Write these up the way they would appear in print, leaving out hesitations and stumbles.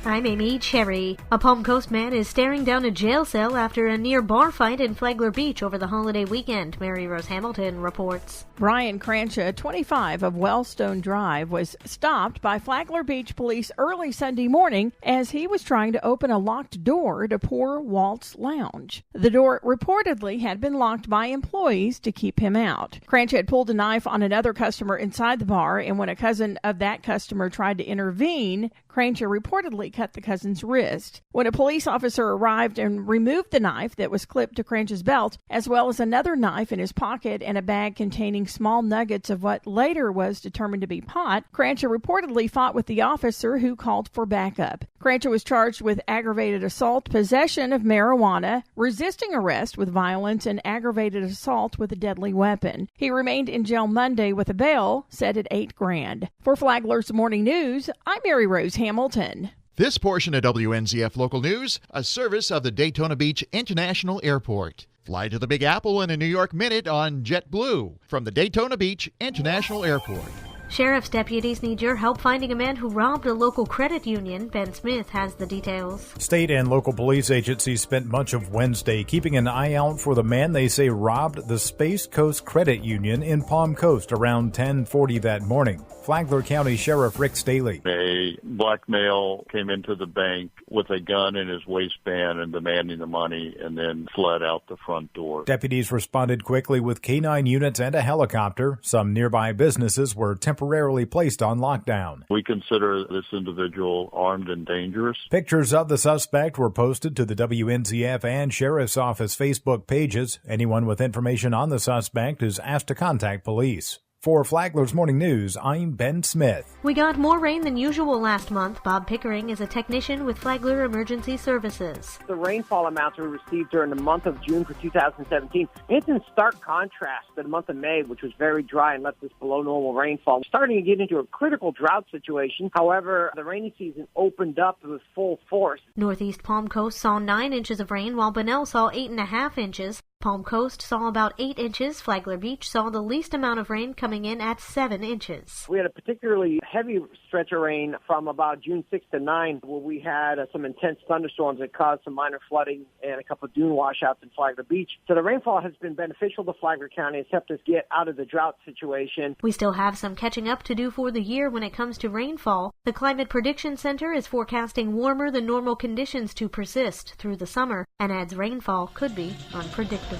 I'm Amy Cherry. A Palm Coast man is staring down a jail cell after a near bar fight in Flagler Beach over the holiday weekend, Mary Rose Hamilton reports. Brian Crancha, 25, of Wellstone Drive, was stopped by Flagler Beach police early Sunday morning as he was trying to open a locked door to Poor Walt's Lounge. The door reportedly had been locked by employees to keep him out. Crancha had pulled a knife on another customer inside the bar, and when a cousin of that customer tried to intervene, Crancha reportedly cut the cousin's wrist. When a police officer arrived and removed the knife that was clipped to Crancha's belt, as well as another knife in his pocket and a bag containing small nuggets of what later was determined to be pot, Crancha reportedly fought with the officer, who called for backup. Crancha was charged with aggravated assault, possession of marijuana, resisting arrest with violence, and aggravated assault with a deadly weapon. He remained in jail Monday with a bail set at $8,000. For Flagler's Morning News, I'm Mary Rose Hamilton. This portion of WNZF Local News, a service of the Daytona Beach International Airport. Fly to the Big Apple in a New York minute on JetBlue from the Daytona Beach International Airport. Sheriff's deputies need your help finding a man who robbed a local credit union. Ben Smith has the details. State and local police agencies spent much of Wednesday keeping an eye out for the man they say robbed the Space Coast Credit Union in Palm Coast around 10:40 that morning. Flagler County Sheriff Rick Staley. A black male came into the bank with a gun in his waistband and demanding the money, and then fled out the front door. Deputies responded quickly with K-9 units and a helicopter. Some nearby businesses were temporarily placed on lockdown. We consider this individual armed and dangerous. Pictures of the suspect were posted to the WNZF and Sheriff's Office Facebook pages. Anyone with information on the suspect is asked to contact police. For Flagler's Morning News, I'm Ben Smith. We got more rain than usual last month. Bob Pickering is a technician with Flagler Emergency Services. The rainfall amounts we received during the month of June for 2017, it's in stark contrast to the month of May, which was very dry and left us below normal rainfall. We're starting to get into a critical drought situation. However, the rainy season opened up with full force. Northeast Palm Coast saw 9 inches of rain, while Bunnell saw 8.5 inches. Palm Coast saw about 8 inches. Flagler Beach saw the least amount of rain, coming in at 7 inches. We had a particularly heavy stretch of rain from about June 6th to 9th, where we had some intense thunderstorms that caused some minor flooding and a couple of dune washouts in Flagler Beach. So the rainfall has been beneficial to Flagler County. It's helped us get out of the drought situation. We still have some catching up to do for the year when it comes to rainfall. The Climate Prediction Center is forecasting warmer than normal conditions to persist through the summer, and adds rainfall could be unpredictable.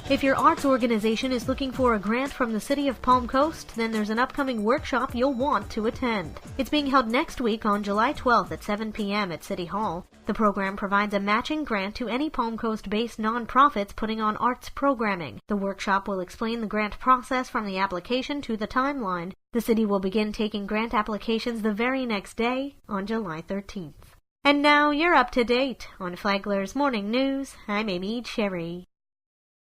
If your arts organization is looking for a grant from the City of Palm Coast, then there's an upcoming workshop you'll want to attend. It's being held next week on July 12th at 7 p.m. at City Hall. The program provides a matching grant to any Palm Coast-based nonprofits putting on arts programming. The workshop will explain the grant process from the application to the timeline. The city will begin taking grant applications the very next day on July 13th. And now you're up to date on Flagler's Morning News. I'm Amy Cherry.